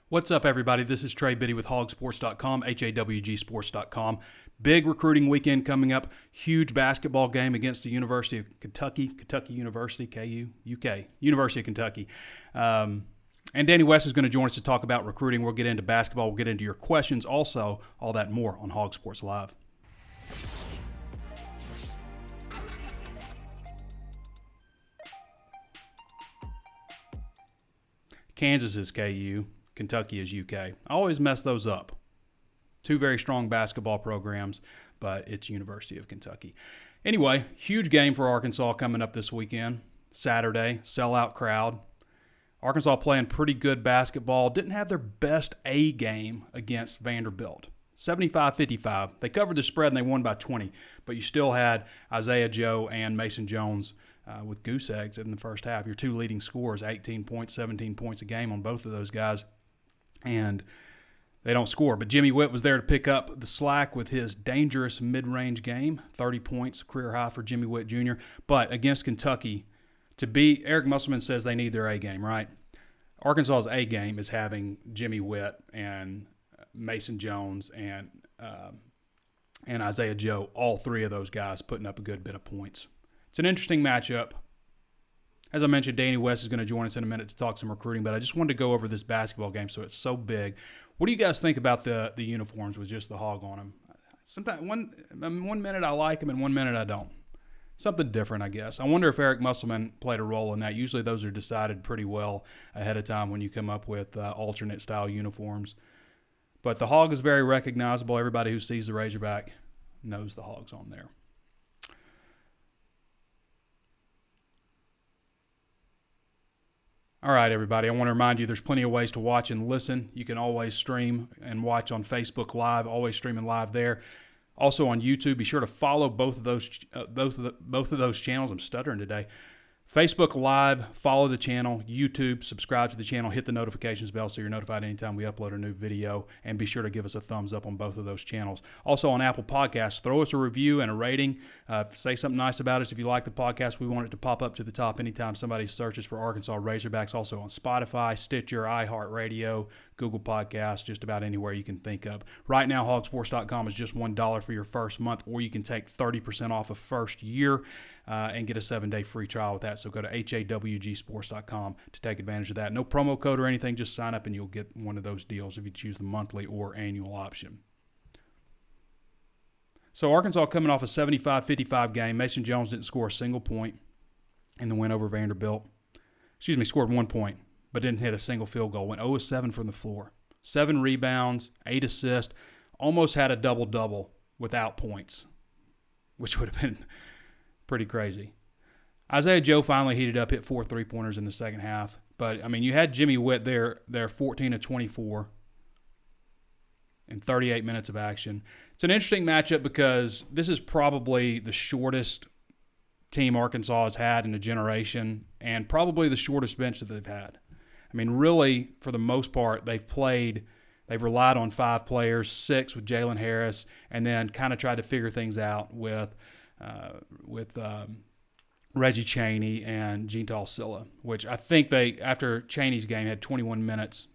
What's up, everybody? This is Trey Biddy with HawgSports.com, HawgSports.com. Big recruiting weekend coming up. Huge basketball game against the University of Kentucky, Kentucky University, KU, UK, University of Kentucky. And Danny West is going to join us to talk about recruiting. We'll get into basketball. We'll get into your questions. Also, all that and more on Hog Sports Live. Kansas is KU. Kentucky is UK. I always mess those up. Two very strong basketball programs, but it's University of Kentucky. Anyway, huge game for Arkansas coming up this weekend. Saturday, sellout crowd. Arkansas playing pretty good basketball. Didn't have their best A game against Vanderbilt. 75-55. They covered the spread and they won by 20, but you still had Isaiah Joe and Mason Jones with goose eggs in the first half. Your two leading scorers, 18 points, 17 points a game on both of those guys. And they don't score. But Jimmy Whitt was there to pick up the slack with his dangerous mid-range game. 30 points, career high for Jimmy Whitt Jr. But against Kentucky, to beat, Eric Musselman says they need their A game, right? Arkansas's A game is having Jimmy Whitt and Mason Jones and Isaiah Joe, all three of those guys putting up a good bit of points. It's an interesting matchup. As I mentioned, Danny West is going to join us in a minute to talk some recruiting, but I just wanted to go over this basketball game, so it's so big. What do you guys think about the uniforms with just the hog on them? Sometimes one minute I like them and 1 minute I don't. Something different, I guess. I wonder if Eric Musselman played a role in that. Usually those are decided pretty well ahead of time when you come up with alternate style uniforms. But the hog is very recognizable. Everybody who sees the Razorback knows the hog's on there. All right, everybody, I want to remind you there's plenty of ways to watch and listen. You can always stream and watch on Facebook Live, always streaming live there. Also on YouTube, be sure to follow both of those channels. I'm stuttering today. Facebook Live, follow the channel. YouTube, subscribe to the channel. Hit the notifications bell so you're notified anytime we upload a new video. And be sure to give us a thumbs up on both of those channels. Also on Apple Podcasts, throw us a review and a rating. Say something nice about us. If you like the podcast, we want it to pop up to the top anytime somebody searches for Arkansas Razorbacks. Also on Spotify, Stitcher, iHeartRadio, Google Podcasts, just about anywhere you can think of. Right now, HawgSports.com is just $1 for your first month, or you can take 30% off of first year and get a 7-day free trial with that. So go to HawgSports.com to take advantage of that. No promo code or anything. Just sign up and you'll get one of those deals if you choose the monthly or annual option. So Arkansas coming off a 75-55 game. Mason Jones didn't score a single point in the win over Vanderbilt. Scored 1 point, but didn't hit a single field goal. Went 0-7 from the floor. 7 rebounds, 8 assists. Almost had a double-double without points, which would have been pretty crazy. Isaiah Joe finally heated up, hit 4 3-pointers in the second half. But, I mean, you had Jimmy Whitt there 14 of 24 in 38 minutes of action. It's an interesting matchup because this is probably the shortest team Arkansas has had in a generation and probably the shortest bench that they've had. I mean, really, for the most part, they've relied on 5 players, 6 with Jalen Harris, and then kind of tried to figure things out with Reggie Chaney and Gental Silla, which I think they, after Chaney's game, had 21 minutes,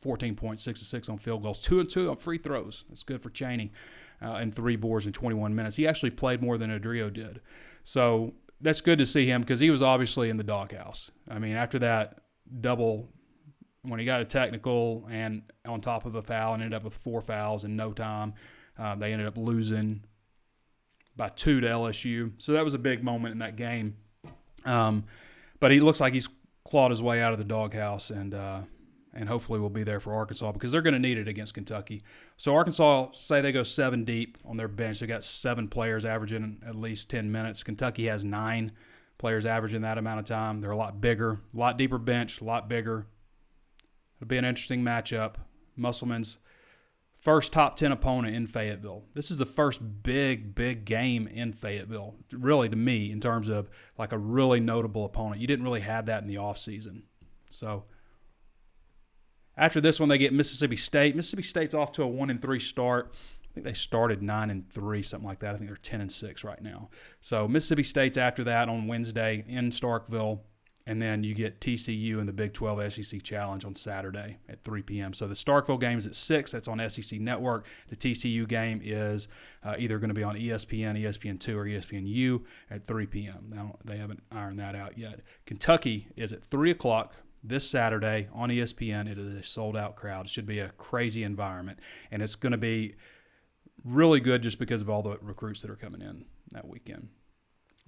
14 points, 6 of 6 on field goals, 2 of 2 on free throws. That's good for Chaney, and 3 boards in 21 minutes. He actually played more than Adrio did. So that's good to see him because he was obviously in the doghouse. I mean, after that double, when he got a technical and on top of a foul and ended up with 4 fouls in no time, they ended up losing by 2 to LSU. So that was a big moment in that game. But he looks like he's clawed his way out of the doghouse and hopefully will be there for Arkansas because they're going to need it against Kentucky. So Arkansas, say they go 7 deep on their bench. They got 7 players averaging at least 10 minutes. Kentucky has 9 players averaging that amount of time. They're a lot bigger, a lot deeper bench, a lot bigger. It'll be an interesting matchup. Musselman's first top 10 opponent in Fayetteville. This is the first big game in Fayetteville, really, to me, in terms of like a really notable opponent. You didn't really have that in the offseason. So after this one, they get Mississippi State. Mississippi State's off to a 1-3 start. I think they started 9-3, something like that. I think they're 10-6 right now. So Mississippi State's after that on Wednesday in Starkville. And then you get TCU in the Big 12 SEC Challenge on Saturday at 3 p.m. So the Starkville game is at 6. That's on SEC Network. The TCU game is either going to be on ESPN, ESPN2, or ESPNU at 3 p.m. Now, they haven't ironed that out yet. Kentucky is at 3 o'clock this Saturday on ESPN. It is a sold-out crowd. It should be a crazy environment. And it's going to be really good just because of all the recruits that are coming in that weekend.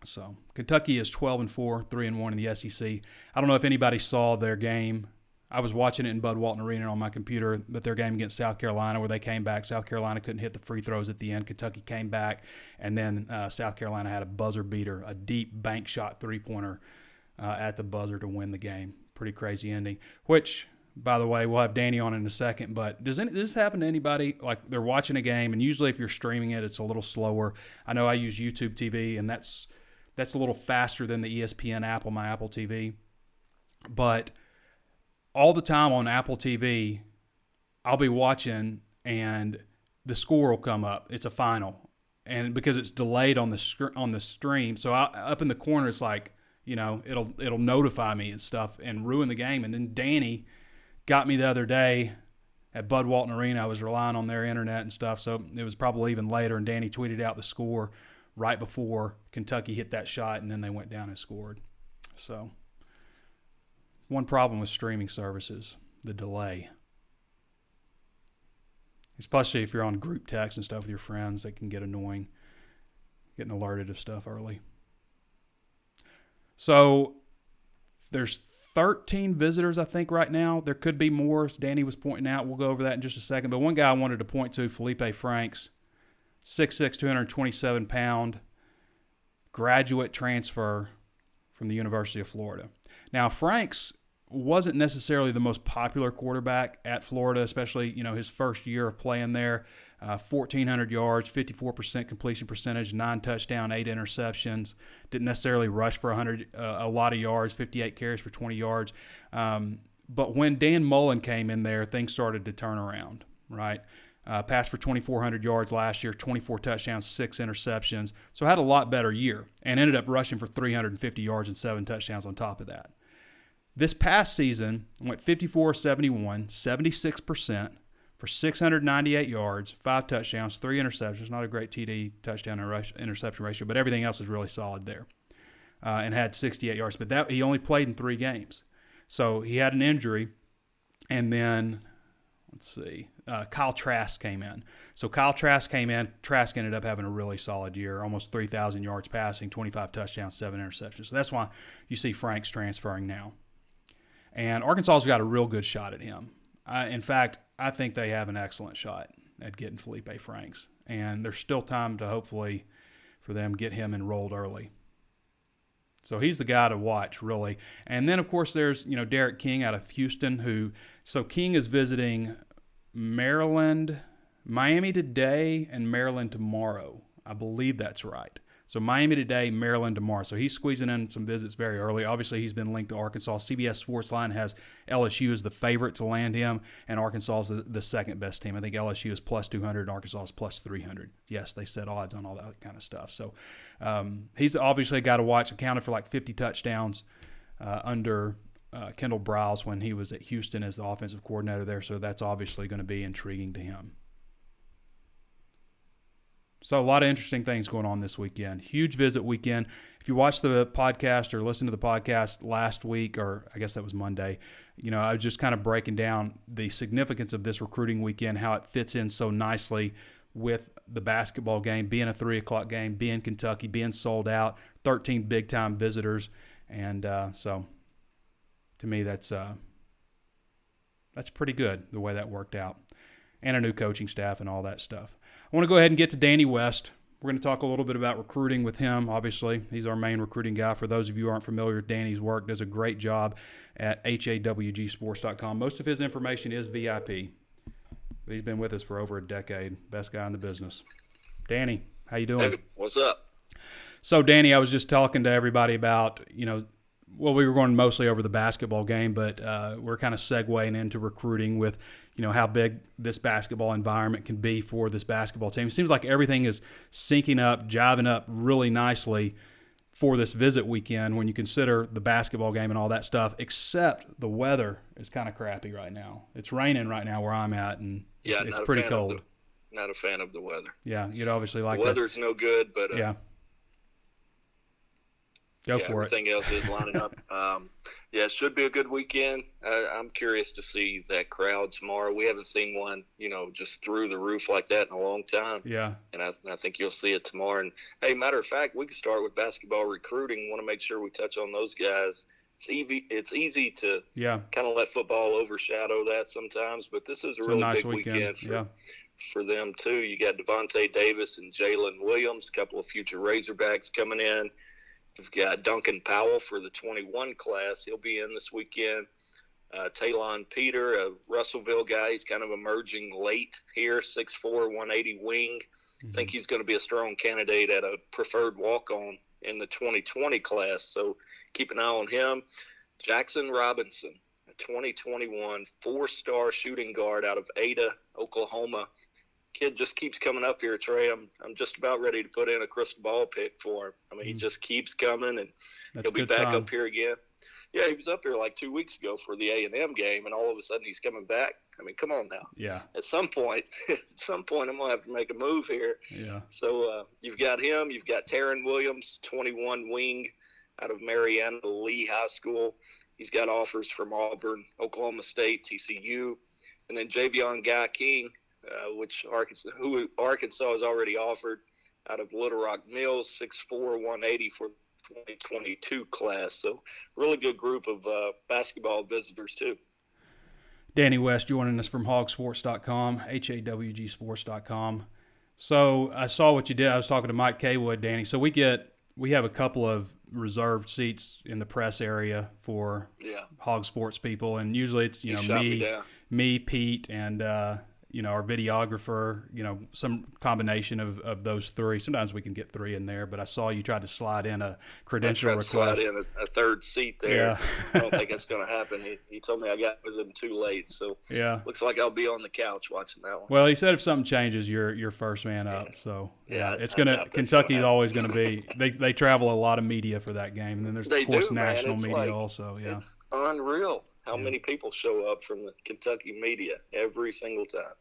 So Kentucky is 12-4, 3-1 in the SEC. I don't know if anybody saw their game. I was watching it in Bud Walton Arena on my computer, but their game against South Carolina where they came back. South Carolina couldn't hit the free throws at the end. Kentucky came back, and then South Carolina had a buzzer beater, a deep bank shot three-pointer at the buzzer to win the game. Pretty crazy ending, which, by the way, we'll have Danny on in a second, but does this happen to anybody? Like they're watching a game, and usually if you're streaming it, it's a little slower. I know I use YouTube TV, and that's a little faster than the ESPN app on my Apple TV. But all the time on Apple TV, I'll be watching and the score will come up. It's a final. And because it's delayed on the stream, so up in the corner it's like, it'll notify me and stuff and ruin the game. And then Danny got me the other day at Bud Walton Arena. I was relying on their internet and stuff, so it was probably even later, and Danny tweeted out the score right before Kentucky hit that shot, and then they went down and scored. So one problem with streaming services, the delay. Especially if you're on group text and stuff with your friends, that can get annoying, getting alerted of stuff early. So there's 13 visitors, I think, right now. There could be more, as Danny was pointing out. We'll go over that in just a second. But one guy I wanted to point to, Felipe Franks, 6'6", 227-pound, graduate transfer from the University of Florida. Now, Franks wasn't necessarily the most popular quarterback at Florida, especially, his first year of playing there. 1,400 yards, 54% completion percentage, 9 touchdowns, 8 interceptions. Didn't necessarily rush for a lot of yards, 58 carries for 20 yards. But when Dan Mullen came in there, things started to turn around, right? Passed for 2,400 yards last year, 24 touchdowns, 6 interceptions. So had a lot better year and ended up rushing for 350 yards and 7 touchdowns on top of that. This past season, went 54-71, 76% for 698 yards, 5 touchdowns, 3 interceptions. Not a great TD touchdown interception ratio, but everything else is really solid there. And had 68 yards. But he only played in 3 games. So he had an injury, and then Kyle Trask came in. So Kyle Trask came in. Trask ended up having a really solid year, almost 3,000 yards passing, 25 touchdowns, 7 interceptions. So that's why you see Franks transferring now. And Arkansas's got a real good shot at him. In fact, I think they have an excellent shot at getting Felipe Franks. And there's still time to hopefully for them get him enrolled early. So he's the guy to watch, really. And then, of course, there's, Derek King out of Houston so King is visiting Maryland, Miami today, and Maryland tomorrow. I believe that's right. So Miami today, Maryland tomorrow. So he's squeezing in some visits very early. Obviously, he's been linked to Arkansas. CBS Sports Line has LSU as the favorite to land him, and Arkansas is the second best team. I think LSU is plus 200 and Arkansas is plus 300. Yes, they set odds on all that kind of stuff. So he's obviously a guy to watch. Accounted for like 50 touchdowns under Kendall Briles when he was at Houston as the offensive coordinator there. So that's obviously going to be intriguing to him. So a lot of interesting things going on this weekend. Huge visit weekend. If you watched the podcast or listened to the podcast last week, or I guess that was Monday, I was just kind of breaking down the significance of this recruiting weekend, how it fits in so nicely with the basketball game, being a 3 o'clock game, being Kentucky, being sold out, 13 big-time visitors. And so to me, that's pretty good, the way that worked out. And a new coaching staff and all that stuff. I want to go ahead and get to Danny West. We're going to talk a little bit about recruiting with him, obviously. He's our main recruiting guy. For those of you who aren't familiar with Danny's work, does a great job at HawgSports.com. Most of his information is VIP, but he's been with us for over a decade. Best guy in the business. Danny, how you doing? Hey, what's up? So, Danny, I was just talking to everybody about, we were going mostly over the basketball game, but we're kind of segueing into recruiting with, how big this basketball environment can be for this basketball team. It seems like everything is syncing up, jiving up really nicely for this visit weekend when you consider the basketball game and all that stuff, except the weather is kind of crappy right now. It's raining right now where I'm at, and it's pretty cold. Not a fan of the weather. Yeah, you'd obviously like the weather's no good, but yeah. Go for everything else is lining up. It should be a good weekend. I'm curious to see that crowd tomorrow. We haven't seen one, just through the roof like that in a long time. Yeah. And I think you'll see it tomorrow. And, hey, matter of fact, we can start with basketball recruiting. Want to make sure we touch on those guys. It's easy to kind of let football overshadow that sometimes, but this is a really nice big weekend for them, too. You got Devontae Davis and Jalen Williams, a couple of future Razorbacks coming in. You've got Duncan Powell for the 21 class. He'll be in this weekend. Talon Peter, a Russellville guy. He's kind of emerging late here, 6'4", 180 wing. I think he's going to be a strong candidate at a preferred walk-on in the 2020 class. So keep an eye on him. Jackson Robinson, a 2021 four-star shooting guard out of Ada, Oklahoma. Kid just keeps coming up here, Trey. I'm just about ready to put in a crystal ball pick for him. I mean, he just keeps coming, and he'll be back up here again. Yeah, he was up here like 2 weeks ago for the A&M game, and all of a sudden he's coming back. I mean, come on now. Yeah. At some point, I'm going to have to make a move here. Yeah. So you've got him. You've got Taryn Williams, 21 wing out of Mariana Lee High School. He's got offers from Auburn, Oklahoma State, TCU, and then Javion Guy King, who Arkansas has already offered out of Little Rock Mills, 6'4", 180 for the 2022 class. So really good group of basketball visitors too. Danny West joining us from HawgSports.com, HAWGsports.com. So I saw what you did. I was talking to Mike Kaywood, Danny. So we have a couple of reserved seats in the press area for Hog Sports people, and usually it's me, Pete, and our videographer, some combination of those three. Sometimes we can get three in there, but I saw you tried to slide in a credential request. Slide in a third seat there. Yeah. I don't think that's going to happen. He told me I got with him too late, so looks like I'll be on the couch watching that one. Well, he said if something changes, you're first man up. So it's gonna. Kentucky's always going to be. They travel a lot of media for that game, and then there's of course national media also. Yeah, it's unreal how many people show up from the Kentucky media every single time.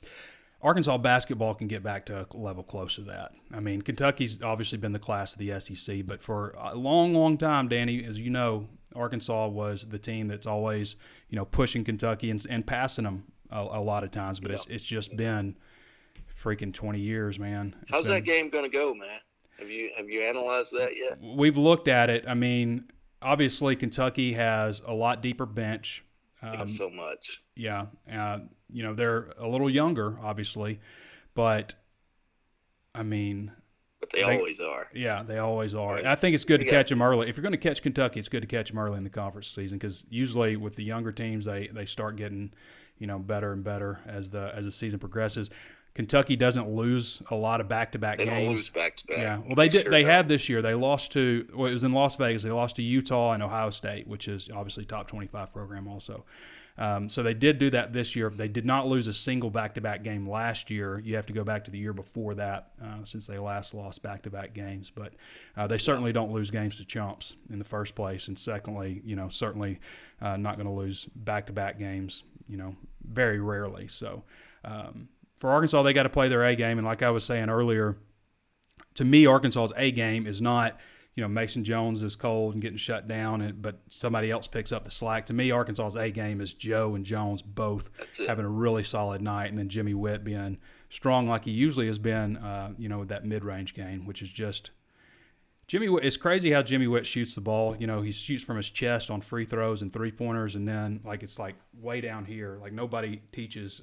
Arkansas basketball can get back to a level close to that. I mean, Kentucky's obviously been the class of the SEC, but for a long, long time, Danny, as you know, Arkansas was the team that's always, pushing Kentucky and passing them a lot of times. But it's just been freaking 20 years, man. How's that game going to go, man? Have you analyzed that yet? We've looked at it. I mean, obviously Kentucky has a lot deeper bench. So much. Yeah. They're a little younger, obviously, but I mean. But they always are. Yeah, they always are. Right. I think it's good to catch them early. If you're going to catch Kentucky, it's good to catch them early in the conference season because usually with the younger teams, they start getting, better and better as the season progresses. Kentucky doesn't lose a lot of back-to-back games. They don't lose back-to-back. Yeah, well, they did. They have this year. They lost to. Well, it was in Las Vegas. They lost to Utah and Ohio State, which is obviously top 25 program also. So they did do that this year. They did not lose a single back-to-back game last year. You have to go back to the year before that since they last lost back-to-back games. But they certainly don't lose games to chumps in the first place. And secondly, certainly not going to lose back-to-back games. Very rarely. So. For Arkansas, they got to play their A game, and like I was saying earlier, to me, Arkansas's A game is not, Mason Jones is cold and getting shut down, but somebody else picks up the slack. To me, Arkansas's A game is Joe and Jones both having a really solid night, and then Jimmy Witt being strong like he usually has been, with that mid-range game, which is just Jimmy Witt. It's crazy how Jimmy Witt shoots the ball. He shoots from his chest on free throws and three-pointers, and then it's way down here. Nobody teaches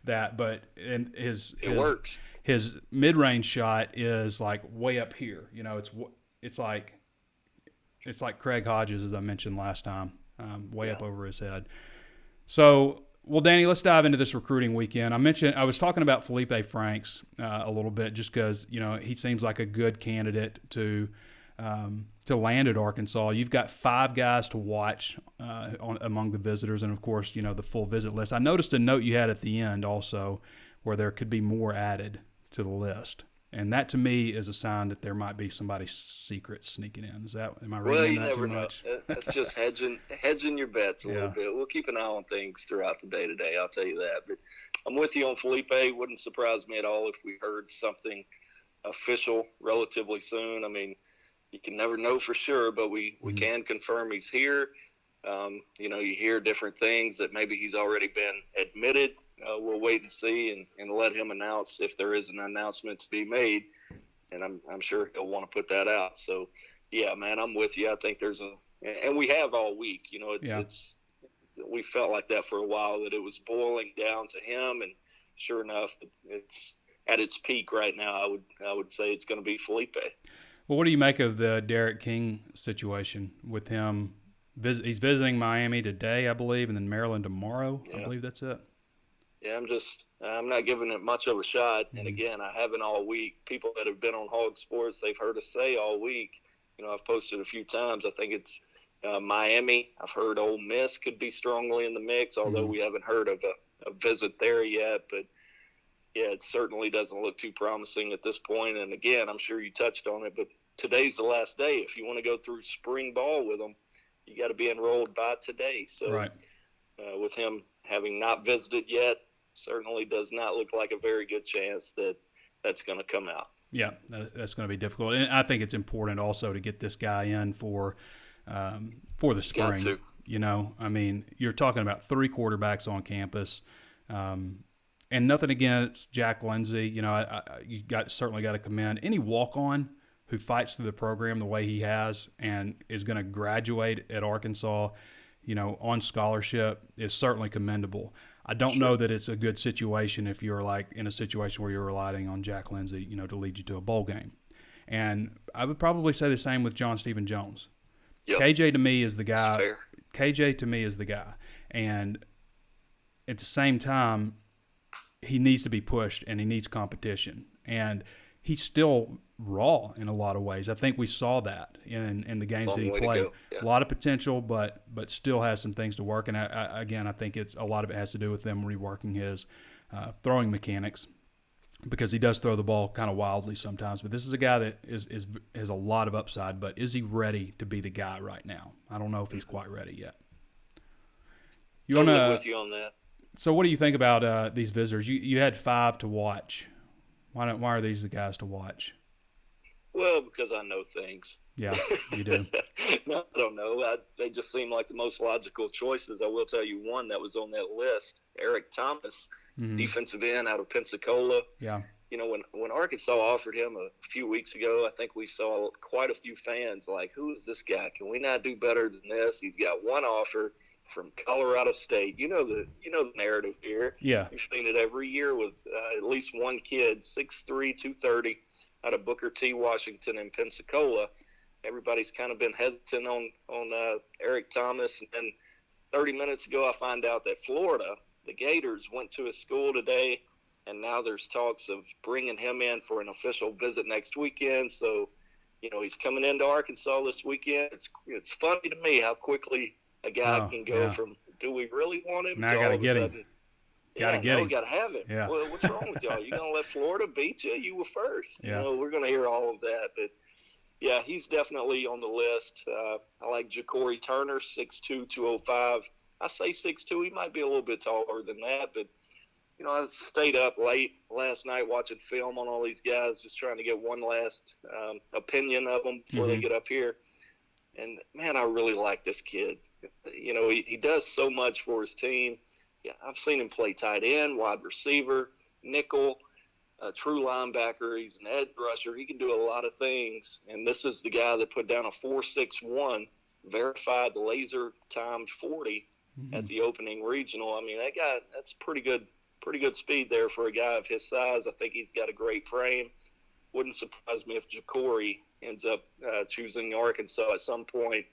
that, but it works. His mid-range shot is way up here. It's like Craig Hodges, as I mentioned last time, way up over his head. So. Well, Danny, let's dive into this recruiting weekend. I was talking about Felipe Franks a little bit just because, he seems like a good candidate to land at Arkansas. You've got 5 guys to watch among the visitors and, of course, the full visit list. I noticed a note you had at the end also where there could be more added to the list. And that to me is a sign that there might be somebody secret sneaking in. Am I Well, reading you that too never know. much? That's just hedging your bets a little Yeah. bit. We'll keep an eye on things throughout the day today. I'll tell you that. But I'm with you on Felipe. Wouldn't surprise me at all if we heard something official relatively soon. I mean, you can never know for sure, but we can confirm he's here. You hear different things that maybe he's already been admitted. We'll wait and see and let him announce if there is an announcement to be made. And I'm sure he'll want to put that out. So, yeah, man, I'm with you. I think and we have all week. We felt like that for a while, that it was boiling down to him. And sure enough, it's at its peak right now. I would say it's going to be Felipe. Well, what do you make of the Derek King situation with him? He's visiting Miami today, I believe, and then Maryland tomorrow. Yeah. I believe that's it. Yeah, I'm not giving it much of a shot. And again, I haven't all week. People that have been on HawgSports, they've heard us say all week. I've posted a few times. I think it's Miami. I've heard Ole Miss could be strongly in the mix, although we haven't heard of a visit there yet. But yeah, it certainly doesn't look too promising at this point. And again, I'm sure you touched on it, but today's the last day. If you want to go through spring ball with them, you got to be enrolled by today. So right. With him having not visited yet, certainly does not look like a very good chance that that's going to come out. Yeah, that's going to be difficult. And I think it's important also to get this guy in for the spring. Got to. I mean, you're talking about 3 quarterbacks on campus, and nothing against Jack Lindsey. You certainly got to commend any walk-on who fights through the program the way he has and is going to graduate at Arkansas, on scholarship is certainly commendable. I don't know that it's a good situation if you're like in a situation where you're relying on Jack Lindsey, to lead you to a bowl game. And I would probably say the same with John Stephen Jones. Yep. KJ to me is the guy. KJ to me is the guy. And at the same time, he needs to be pushed and he needs competition. And he's still raw in a lot of ways. I think we saw that in the games that he played. Yeah. A lot of potential, but still has some things to work. And I think a lot of it has to do with them reworking his throwing mechanics, because he does throw the ball kind of wildly sometimes. But this is a guy that has a lot of upside. But is he ready to be the guy right now? I don't know if he's quite ready yet. Totally with you on that. So what do you think about these visitors? You had 5 to watch. Why are these the guys to watch? Well, because I know things. Yeah, you do. No, I don't know. They just seem like the most logical choices. I will tell you one that was on that list, Eric Thomas, defensive end out of Pensacola. Yeah. When Arkansas offered him a few weeks ago, I think we saw quite a few fans like, who is this guy? Can we not do better than this? He's got one offer from Colorado State. You know the narrative here. Yeah. You've seen it every year with at least one kid, 6'3", 230, out of Booker T. Washington in Pensacola. Everybody's kind of been hesitant on Eric Thomas. And then 30 minutes ago, I find out that Florida, the Gators, went to his school today, and now there's talks of bringing him in for an official visit next weekend. So, he's coming into Arkansas this weekend. It's funny to me how quickly a guy can go from, do we really want him, now to all of a sudden, him. we got to have him. Yeah. Well, what's wrong with y'all? You going to let Florida beat you? You were first. Yeah. We're going to hear all of that. But, yeah, he's definitely on the list. I like Ja'Cory Turner, 6'2", 205. I say 6'2". He might be a little bit taller than that. But, I stayed up late last night watching film on all these guys, just trying to get one last opinion of them before they get up here. And, man, I really like this kid. He does so much for his team. Yeah, I've seen him play tight end, wide receiver, nickel, true linebacker. He's an edge rusher. He can do a lot of things. And this is the guy that put down a 4.61 verified laser timed 40 at the opening regional. I mean, that guy, that's pretty good speed there for a guy of his size. I think he's got a great frame. Wouldn't surprise me if Ja'Cory ends up choosing Arkansas at some point,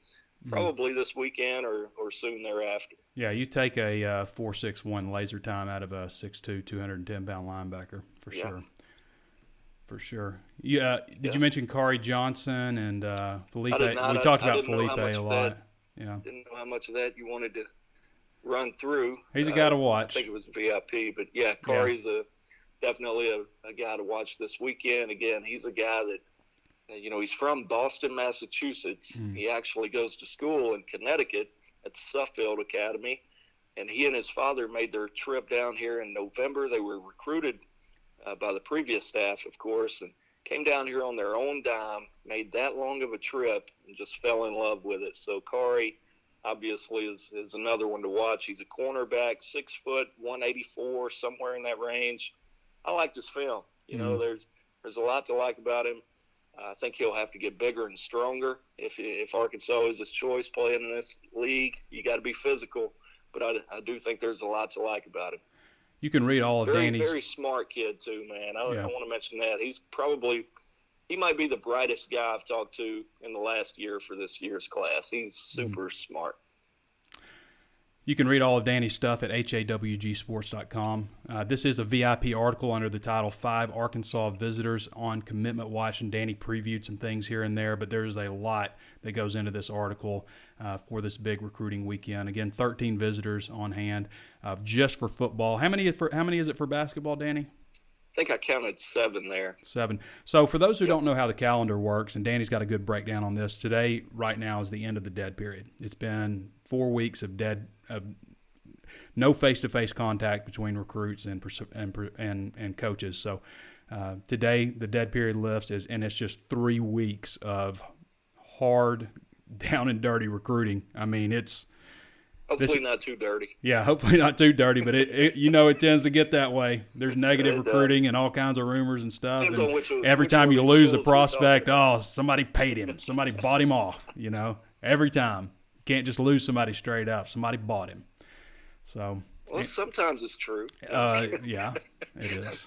probably this weekend or soon thereafter. Yeah, you take a 4.61 laser time out of a 6'2", 210-pound linebacker for sure. For sure. Yeah. Did you mention Kari Johnson and Felipe? We talked about Felipe a lot. Yeah. Didn't know how much of that you wanted to run through. He's a guy to watch. I think it was VIP, but yeah, Kari's a definitely a guy to watch this weekend. Again, he's a guy that, he's from Boston, Massachusetts. He actually goes to school in Connecticut at the Suffield Academy. And he and his father made their trip down here in November. They were recruited by the previous staff, of course, and came down here on their own dime, made that long of a trip, and just fell in love with it. So Kari, obviously, is another one to watch. He's a cornerback, 6 foot, 184, somewhere in that range. I liked his film. There's a lot to like about him. I think he'll have to get bigger and stronger. If Arkansas is his choice playing in this league, you got to be physical. But I do think there's a lot to like about him. You can read all of Danny's. Very smart kid too, man. I want to mention that. He might be the brightest guy I've talked to in the last year for this year's class. He's super smart. You can read all of Danny's stuff at HawgSports.com. This is a VIP article under the title 5 Arkansas Visitors on Commitment Watch, and Danny previewed some things here and there, but there's a lot that goes into this article for this big recruiting weekend. Again, 13 visitors on hand just for football. How many is it for basketball, Danny? I think I counted 7 there. 7. So for those who don't know how the calendar works, and Danny's got a good breakdown on this, today, right now, is the end of the dead period. It's been 4 weeks of no face-to-face contact between recruits and coaches. So today, the dead period lifts, and it's just 3 weeks of hard, down and dirty recruiting. I mean, it's hopefully not too dirty. Yeah, hopefully not too dirty, but it tends to get that way. There's negative recruiting and all kinds of rumors and stuff. And every time you lose a prospect, somebody paid him, somebody bought him off. Every time. You can't just lose somebody straight up. Somebody bought him. So. Well, sometimes it's true. Yeah, it is.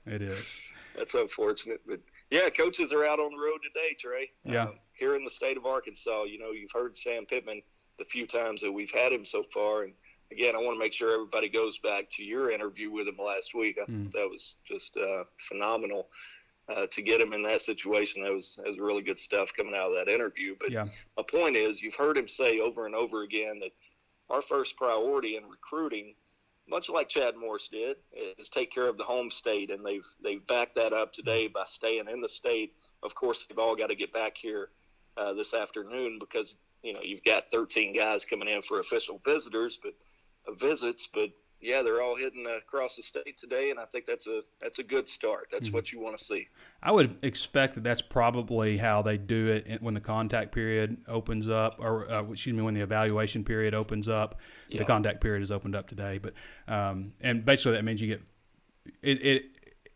It is. That's unfortunate, but yeah, coaches are out on the road today, Trey. Yeah. Here in the state of Arkansas, you've heard Sam Pittman the few times that we've had him so far, and again, I want to make sure everybody goes back to your interview with him last week. I thought that was just phenomenal to get him in that situation. That was really good stuff coming out of that interview. But my point is, you've heard him say over and over again that our first priority in recruiting, much like Chad Morris did, is take care of the home state, and they've backed that up today by staying in the state. Of course, they've all got to get back here this afternoon because you've got 13 guys coming in for official visits, but yeah, they're all hitting across the state today, and I think that's a good start. That's what you want to see. I would expect that that's probably how they do it when the contact period opens up, or when the evaluation period opens up. Yeah. The contact period is opened up today, but and basically that means you get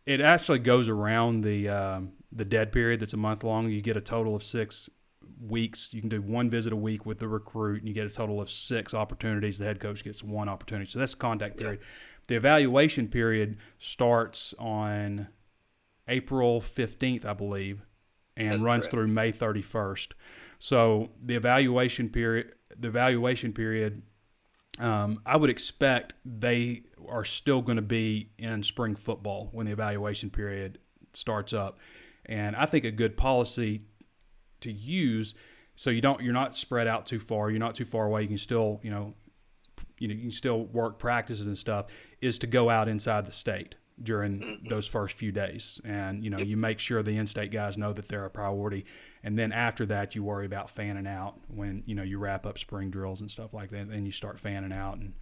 it actually goes around the dead period that's a month long. You get a total of 6 weeks. You can do 1 visit a week with the recruit, and you get a total of 6 opportunities. The head coach gets 1 opportunity. So that's the contact period. The evaluation period starts on April 15th, I believe, and runs through May 31st. So the evaluation period, I would expect they are still going to be in spring football when the evaluation period starts up. And I think a good policy to use, so you're not spread out too far, you're not too far away, you can still you can still work practices and stuff, is to go out inside the state during those first few days, and you make sure the in-state guys know that they're a priority, and then after that you worry about fanning out when you wrap up spring drills and stuff like that, and then you start fanning out. And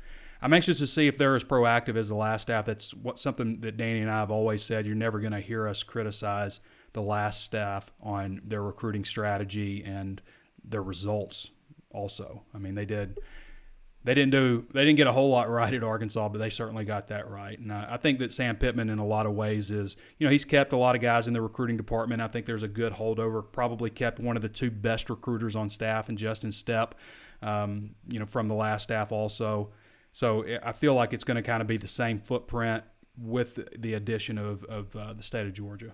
I'm anxious to see if they're as proactive as the last staff. That's something that Danny and I have always said. You're never going to hear us criticize the last staff on their recruiting strategy and their results also. I mean, they didn't get a whole lot right at Arkansas, but they certainly got that right. And I think that Sam Pittman in a lot of ways is, he's kept a lot of guys in the recruiting department. I think there's a good holdover, probably kept one of the 2 best recruiters on staff, and Justin Stepp, from the last staff also. So I feel like it's going to kind of be the same footprint with the addition of the state of Georgia.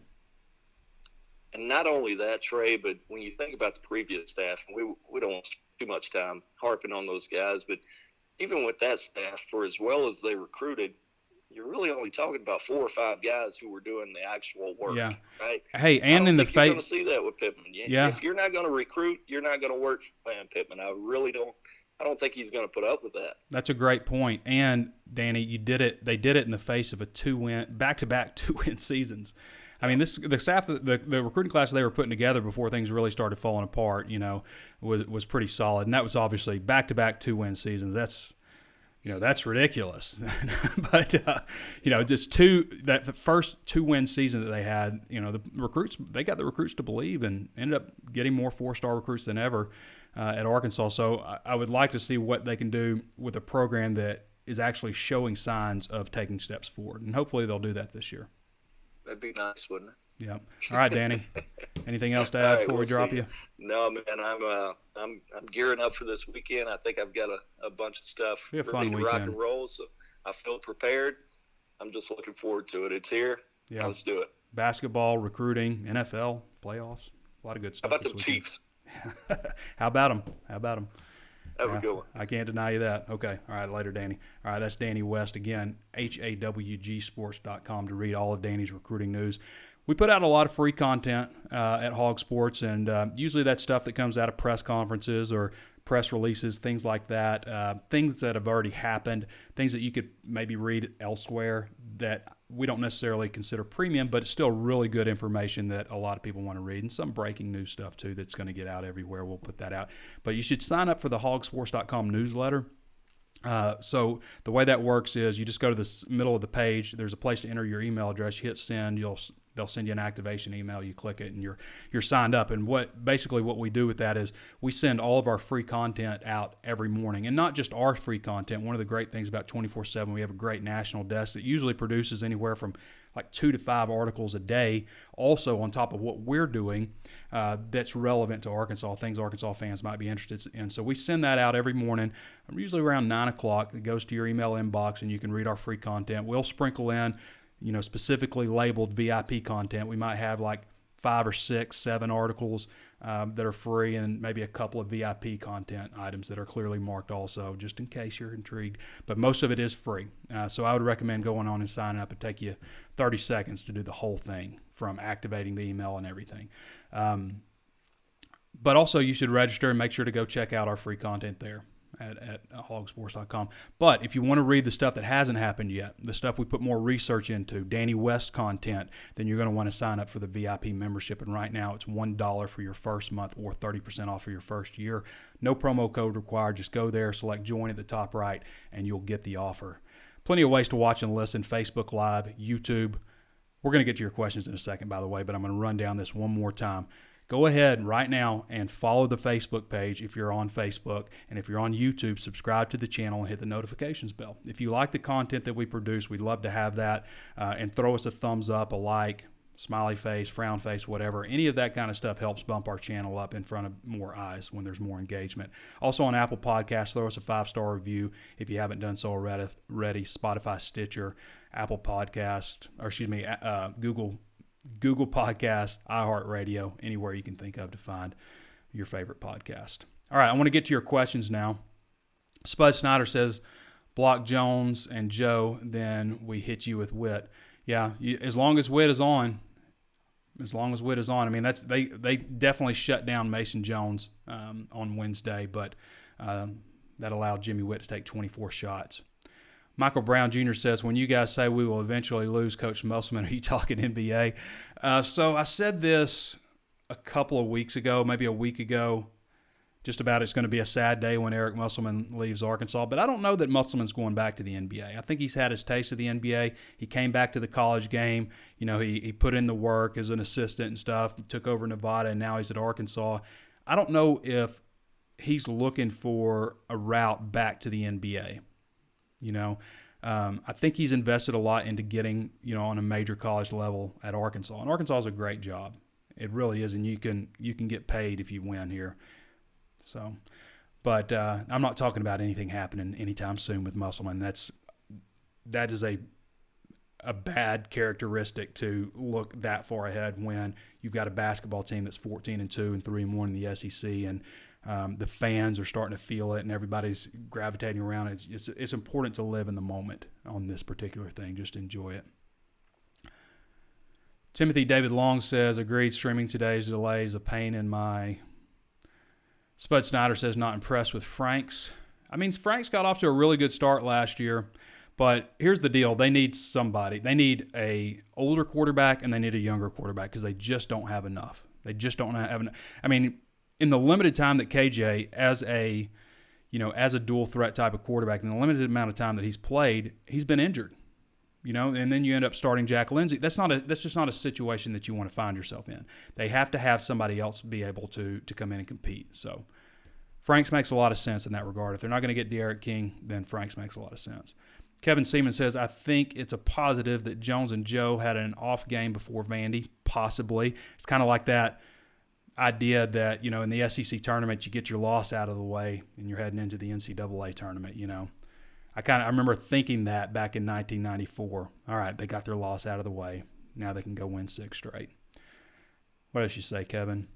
And not only that, Trey, but when you think about the previous staff, we don't want too much time harping on those guys, but even with that staff, for as well as they recruited, you're really only talking about 4 or 5 guys who were doing the actual work, right? Hey, and in the you're going to see that with Pittman. Yeah. If you're not going to recruit, you're not going to work for Sam Pittman. I don't think he's going to put up with that. That's a great point. And Danny, they did it in the face of back-to-back 2-win seasons. I mean, the staff, the recruiting class they were putting together before things really started falling apart, was pretty solid. And that was obviously back-to-back 2-win seasons. That's ridiculous. But, just the first 2-win season that they had, they got the recruits to believe and ended up getting more 4-star recruits than ever at Arkansas. So I would like to see what they can do with a program that is actually showing signs of taking steps forward. And hopefully they'll do that this year. That'd be nice, wouldn't it? Yeah. All right, Danny. Anything else to add before we drop you? No, man. I'm gearing up for this weekend. I think I've got a bunch of stuff ready to weekend. Rock and roll. So I feel prepared. I'm just looking forward to it. It's here. Yeah. Let's do it. Basketball, recruiting, NFL, playoffs, a lot of good stuff. How about the Chiefs? How about them? That was a good one. I can't deny you that. Okay. All right. Later, Danny. All right. That's Danny West again. HawgSports.com to read all of Danny's recruiting news. We put out a lot of free content at HawgSports, and usually that's stuff that comes out of press conferences or press releases, things like that, things that have already happened, things that you could maybe read elsewhere that we don't necessarily consider premium, but it's still really good information that a lot of people want to read, and some breaking news stuff too that's going to get out everywhere. We'll put that out. But you should sign up for the HawgSports.com newsletter. So the way that works is you just go to the middle of the page. There's a place to enter your email address. You hit send. They'll send you an activation email. You click it, and you're signed up. And what we do with that is we send all of our free content out every morning, and not just our free content. One of the great things about 24/7, we have a great national desk that usually produces anywhere from like 2 to 5 articles a day. Also, on top of what we're doing, that's relevant to Arkansas, things Arkansas fans might be interested in. So we send that out every morning, usually around 9 o'clock. It goes to your email inbox, and you can read our free content. We'll sprinkle in specifically labeled VIP content. We might have like 5 or 6, 7 articles that are free, and maybe a couple of VIP content items that are clearly marked also, just in case you're intrigued. But most of it is free. So I would recommend going on and signing up. It'd take you 30 seconds to do the whole thing, from activating the email and everything. But also you should register and make sure to go check out our free content there at HawgSports.com. But if you want to read the stuff that hasn't happened yet, the stuff we put more research into, Danny West content, then you're going to want to sign up for the VIP membership. And right now it's $1 for your first month or 30% off for your first year. No promo code required. Just go there, select join at the top right, and you'll get the offer. Plenty of ways to watch and listen: Facebook Live, YouTube. We're going to get to your questions in a second, by the way, but I'm going to run down this one more time. Go ahead right now and follow the Facebook page if you're on Facebook. And if you're on YouTube, subscribe to the channel and hit the notifications bell. If you like the content that we produce, we'd love to have that. And throw us a thumbs up, a like, smiley face, frown face, whatever. Any of that kind of stuff helps bump our channel up in front of more eyes when there's more engagement. Also on Apple Podcasts, throw us a 5-star review if you haven't done so already. Spotify, Stitcher, Apple Podcast, Google Podcasts, iHeartRadio, anywhere you can think of to find your favorite podcast. All right, I want to get to your questions now. Spud Snyder says, block Jones and Joe, then we hit you with Witt. Yeah, as long as Witt is on. I mean, they definitely shut down Mason Jones on Wednesday, but that allowed Jimmy Witt to take 24 shots. Michael Brown Jr. says, when you guys say we will eventually lose Coach Musselman, are you talking NBA? So I said this a couple of weeks ago, maybe a week ago, just about it's going to be a sad day when Eric Musselman leaves Arkansas. But I don't know that Musselman's going back to the NBA. I think he's had his taste of the NBA. He came back to the college game. He put in the work as an assistant and stuff, took over Nevada, and now he's at Arkansas. I don't know if he's looking for a route back to the NBA. I think he's invested a lot into getting, on a major college level at Arkansas. And Arkansas is a great job. It really is, and you can get paid if you win here. So, but I'm not talking about anything happening anytime soon with Musselman. That is a bad characteristic to look that far ahead when you've got a basketball team that's 14-2 and 3-1 in the SEC, and the fans are starting to feel it, and everybody's gravitating around it. It's important to live in the moment on this particular thing. Just enjoy it. Timothy David Long says, agreed, streaming today's delay is a pain in my... Spud Snyder says, not impressed with Franks. I mean, Franks got off to a really good start last year, But here's the deal. They need somebody. They need a older quarterback and they need a younger quarterback because they just don't have enough. They just don't have enough. I mean, in the limited time that KJ, as a dual threat type of quarterback, in the limited amount of time that he's played, he's been injured. And then you end up starting Jack Lindsey. That's just not a situation that you want to find yourself in. They have to have somebody else be able to come in and compete. So Franks makes a lot of sense in that regard. If they're not going to get De'Aaron King, then Franks makes a lot of sense. Kevin Seaman says, I think it's a positive that Jones and Joe had an off game before Vandy, possibly. It's kind of like that idea that, in the SEC tournament, you get your loss out of the way and you're heading into the NCAA tournament, I remember thinking that back in 1994. All right, they got their loss out of the way. Now they can go win 6 straight. What else you say, Kevin?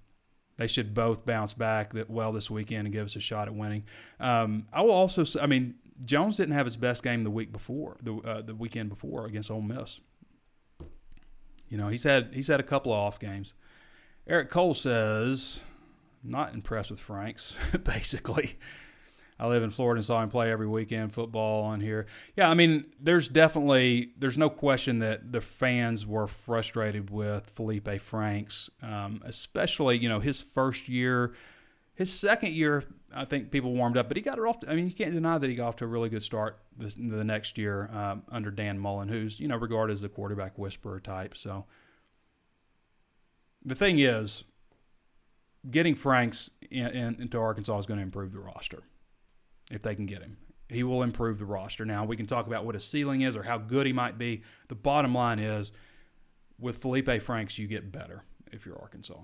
They should both bounce back this weekend and give us a shot at winning. I will also say, Jones didn't have his best game the week before, the weekend before against Ole Miss. He's had a couple of off games. Eric Cole says, not impressed with Franks, basically. I live in Florida and saw him play every weekend, football on here. Yeah, there's no question that the fans were frustrated with Felipe Franks, especially, his first year. His second year, I think people warmed up, but he got it off. You can't deny that he got off to a really good start the next year under Dan Mullen, who's, regarded as the quarterback whisperer type. So the thing is, getting Franks into Arkansas is going to improve the roster. If they can get him, he will improve the roster. Now, we can talk about what his ceiling is or how good he might be. The bottom line is, with Felipe Franks, you get better if you're Arkansas.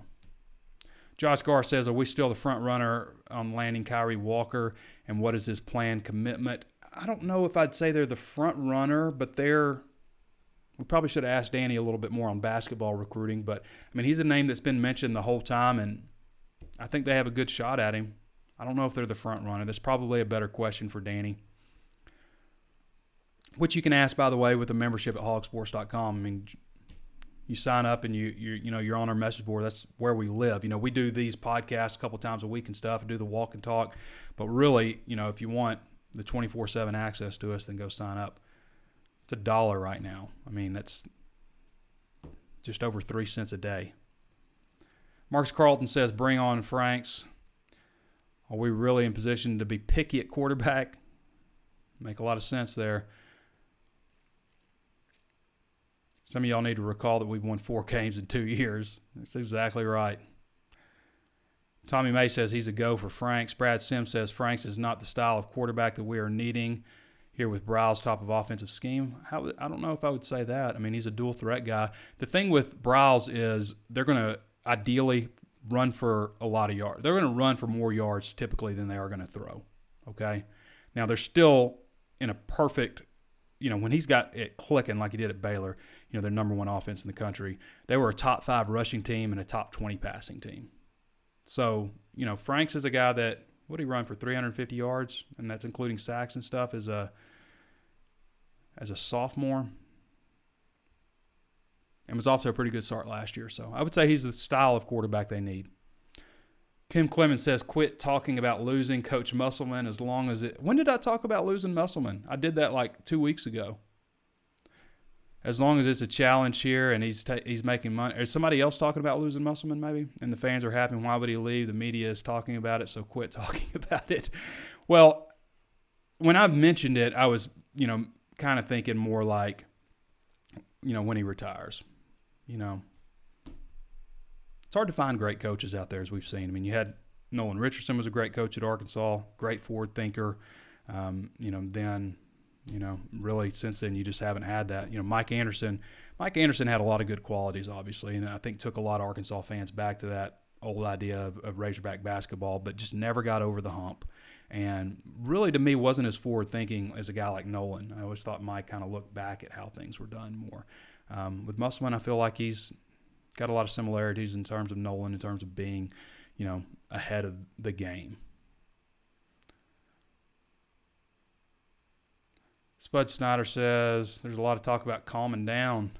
Josh Garr says, are we still the front runner on landing Kyrie Walker, and what is his planned commitment? I don't know if I'd say they're the front runner, but we probably should have asked Danny a little bit more on basketball recruiting. But, he's a name that's been mentioned the whole time, and I think they have a good shot at him. I don't know if they're the front runner. That's probably a better question for Danny, which you can ask, by the way, with a membership at HawgSports.com. You sign up and you're on our message board. That's where we live. We do these podcasts a couple times a week and stuff, and do the walk and talk. But really, if you want the 24/7 access to us, then go sign up. It's $1 right now. That's just over 3 cents a day. Marcus Carlton says, bring on Franks. Are we really in position to be picky at quarterback? Make a lot of sense there. Some of y'all need to recall that we've won 4 games in 2 years. That's exactly right. Tommy May says he's a go for Franks. Brad Sims says Franks is not the style of quarterback that we are needing here with Browse top of offensive scheme. I don't know if I would say that. He's a dual threat guy. The thing with Browse is they're going to ideally run for a lot of yards. They're going to run for more yards typically than they are going to throw. Okay? Now, they're still in a perfect, when he's got it clicking like he did at Baylor, their number 1 offense in the country, they were a top 5 rushing team and a top 20 passing team. So, Franks is a guy that, what did he run for, 350 yards? And that's including sacks and stuff as a sophomore. And was also a pretty good start last year. So I would say he's the style of quarterback they need. Kim Clemens says, quit talking about losing Coach Musselman as long as it – when did I talk about losing Musselman? I did that like 2 weeks ago. As long as it's a challenge here and he's making money. Is somebody else talking about losing Musselman maybe? And the fans are happy. Why would he leave? The media is talking about it, so quit talking about it. Well, when I mentioned it, I was, kind of thinking more like, when he retires. It's hard to find great coaches out there, as we've seen. You had Nolan Richardson was a great coach at Arkansas, great forward thinker. Really since then you just haven't had that. Mike Anderson had a lot of good qualities, obviously, and I think took a lot of Arkansas fans back to that old idea of Razorback basketball, but just never got over the hump. And really, to me, wasn't as forward thinking as a guy like Nolan. I always thought Mike kind of looked back at how things were done more. With Musselman, I feel like he's got a lot of similarities in terms of Nolan, in terms of being, ahead of the game. Spud Snyder says, there's a lot of talk about calming down.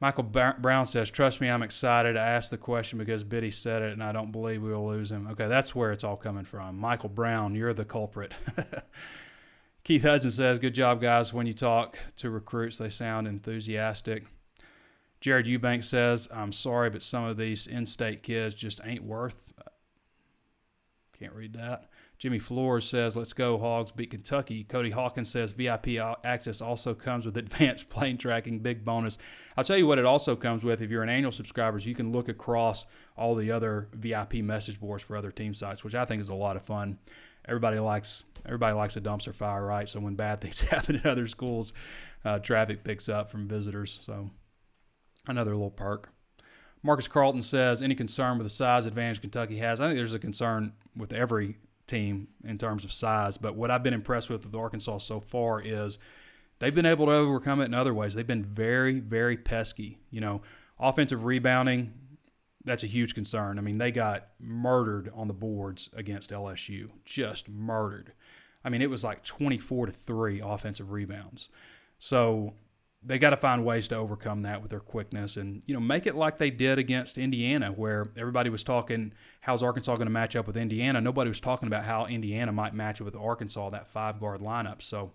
Michael Brown says, trust me, I'm excited. I asked the question because Biddy said it, and I don't believe we will lose him. Okay, that's where it's all coming from. Michael Brown, you're the culprit. Keith Hudson says, good job, guys. When you talk to recruits, they sound enthusiastic. Jared Eubank says, I'm sorry, but some of these in-state kids just ain't worth. Can't read that. Jimmy Flores says, let's go, Hogs, beat Kentucky. Cody Hawkins says, VIP access also comes with advanced plane tracking, big bonus. I'll tell you what it also comes with. If you're an annual subscriber, you can look across all the other VIP message boards for other team sites, which I think is a lot of fun. Everybody likes a dumpster fire, right? So when bad things happen at other schools, traffic picks up from visitors. So another little perk. Marcus Carlton says, any concern with the size advantage Kentucky has? I think there's a concern with every team in terms of size, but what I've been impressed with Arkansas so far is they've been able to overcome it in other ways. They've been very, very pesky. Offensive rebounding, that's a huge concern. I mean, they got murdered on the boards against LSU, just murdered. I mean, it was like 24-3 offensive rebounds. So they got to find ways to overcome that with their quickness and, make it like they did against Indiana, where everybody was talking, how's Arkansas going to match up with Indiana? Nobody was talking about how Indiana might match up with Arkansas, that 5-guard lineup. So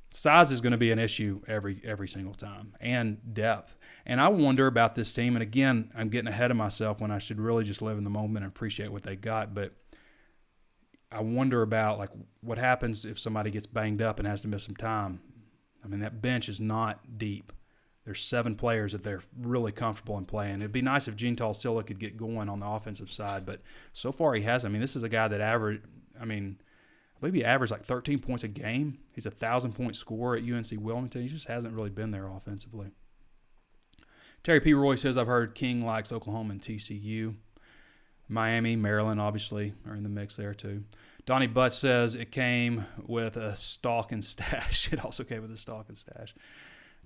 size is going to be an issue every single time, and depth. And I wonder about this team, and again, I'm getting ahead of myself when I should really just live in the moment and appreciate what they got, but I wonder about what happens if somebody gets banged up and has to miss some time. I mean, that bench is not deep. There's 7 players that they're really comfortable in playing. It'd be nice if Gene Silla could get going on the offensive side, but so far he hasn't. I mean, this is a guy that I believe he averaged like 13 points a game. He's a 1,000-point scorer at UNC Wilmington. He just hasn't really been there offensively. Terry P. Roy says, I've heard King likes Oklahoma and TCU. Miami, Maryland, obviously, are in the mix there too. Donnie Butt says it came with a stock and stash. It also came with a stock and stash.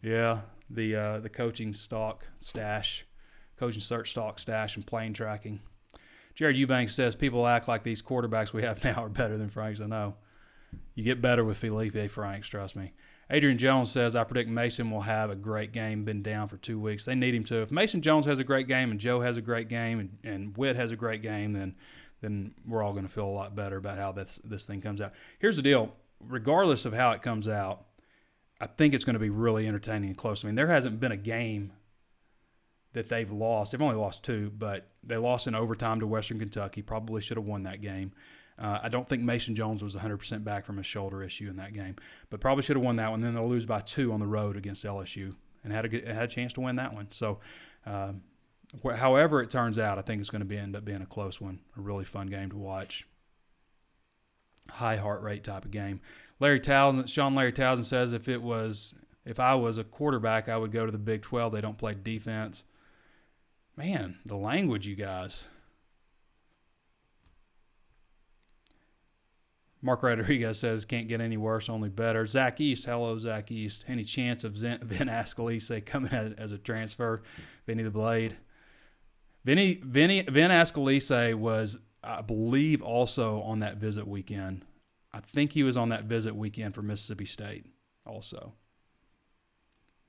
Yeah, the coaching stock stash, coaching search stock stash, and plane tracking. Jared Eubanks says people act like these quarterbacks we have now are better than Franks. I know. You get better with Felipe Franks, trust me. Adrian Jones says, I predict Mason will have a great game, been down for 2 weeks. They need him to. If Mason Jones has a great game and Joe has a great game and Witt has a great game, then we're all going to feel a lot better about how this thing comes out. Here's the deal. Regardless of how it comes out, I think it's going to be really entertaining and close. I mean, there hasn't been a game that they've lost. They've only lost 2, but they lost in overtime to Western Kentucky. Probably should have won that game. I don't think Mason Jones was 100% back from a shoulder issue in that game, but probably should have won that one. Then they'll lose by 2 on the road against LSU and had a chance to win that one. So however it turns out, I think it's going to end up being a close one, a really fun game to watch. High heart rate type of game. Sean Larry Townsend says if I was a quarterback, I would go to the Big 12. They don't play defense. Man, the language, you guys. Mark Rodriguez says, can't get any worse, only better. Zach East, hello, Zach East. Any chance of Vin Ascalise coming as a transfer? Vinny the Blade. Vin Ascalise was, I believe, also on that visit weekend. I think he was on that visit weekend for Mississippi State also.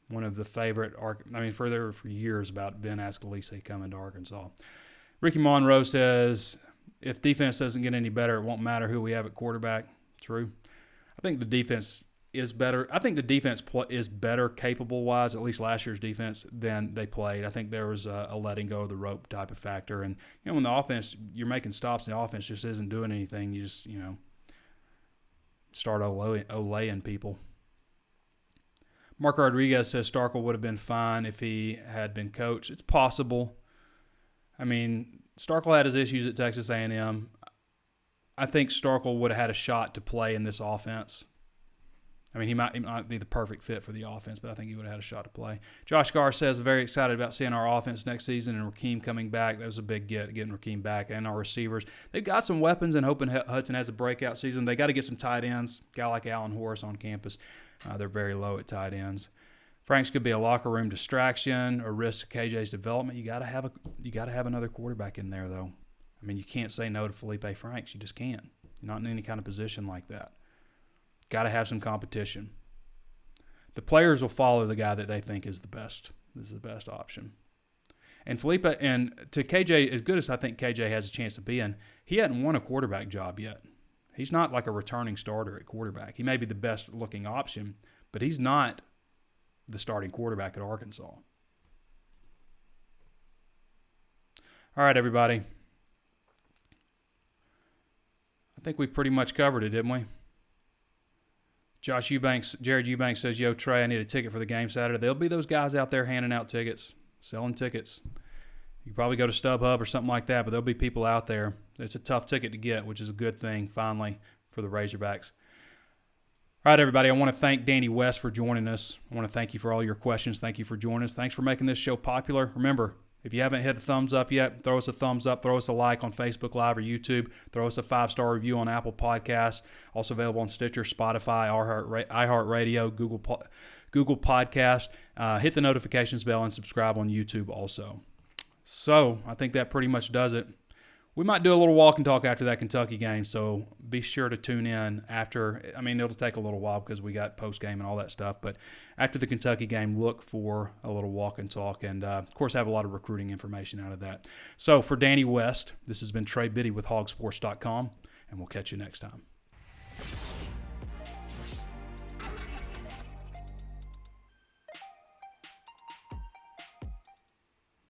One of the favorite, for years about Ben Ascalise coming to Arkansas. Ricky Monroe says, if defense doesn't get any better, it won't matter who we have at quarterback. True. I think the defense is better. I think the defense is better capable-wise, at least last year's defense, than they played. I think there was a letting go of the rope type of factor. And, when the offense, you're making stops and the offense just isn't doing anything, you just, start olaying people. Mark Rodriguez says Starkle would have been fine if he had been coached. It's possible. I mean, Starkle had his issues at Texas A&M. I think Starkle would have had a shot to play in this offense. I mean, he might be the perfect fit for the offense, but I think he would have had a shot to play. Josh Garr says, very excited about seeing our offense next season and Rakeem coming back. That was a big getting Rakeem back, and our receivers. They've got some weapons, and hoping Hudson has a breakout season. They got to get some tight ends. A guy like Alan Horace on campus. They're very low at tight ends. Franks could be a locker room distraction or risk KJ's development. You got to have another quarterback in there, though. I mean, you can't say no to Felipe Franks. You just can't. You're not in any kind of position like that. Got to have some competition. The players will follow the guy that they think is the best. This is the best option. And Felipe, and to KJ, as good as I think KJ has a chance of being, he hadn't won a quarterback job yet. He's not like a returning starter at quarterback. He may be the best looking option, but he's not the starting quarterback at Arkansas. All right, everybody. I think we pretty much covered it, didn't we? Jared Eubanks says, yo, Trey, I need a ticket for the game Saturday. There'll be those guys out there handing out tickets, selling tickets. You probably go to StubHub or something like that, but there'll be people out there. It's a tough ticket to get, which is a good thing, finally, for the Razorbacks. All right, everybody, I want to thank Danny West for joining us. I want to thank you for all your questions. Thank you for joining us. Thanks for making this show popular. Remember, if you haven't hit a thumbs up yet, throw us a thumbs up, throw us a like on Facebook Live or YouTube, throw us a 5-star review on Apple Podcasts, also available on Stitcher, Spotify, iHeartRadio, Google Podcast. Hit the notifications bell and subscribe on YouTube also. So I think that pretty much does it. We might do a little walk and talk after that Kentucky game, so be sure to tune in after. I mean, it'll take a little while because we got post-game and all that stuff, but after the Kentucky game, look for a little walk and talk and, of course, have a lot of recruiting information out of that. So for Danny West, this has been Trey Biddy with HawgSports.com, and we'll catch you next time.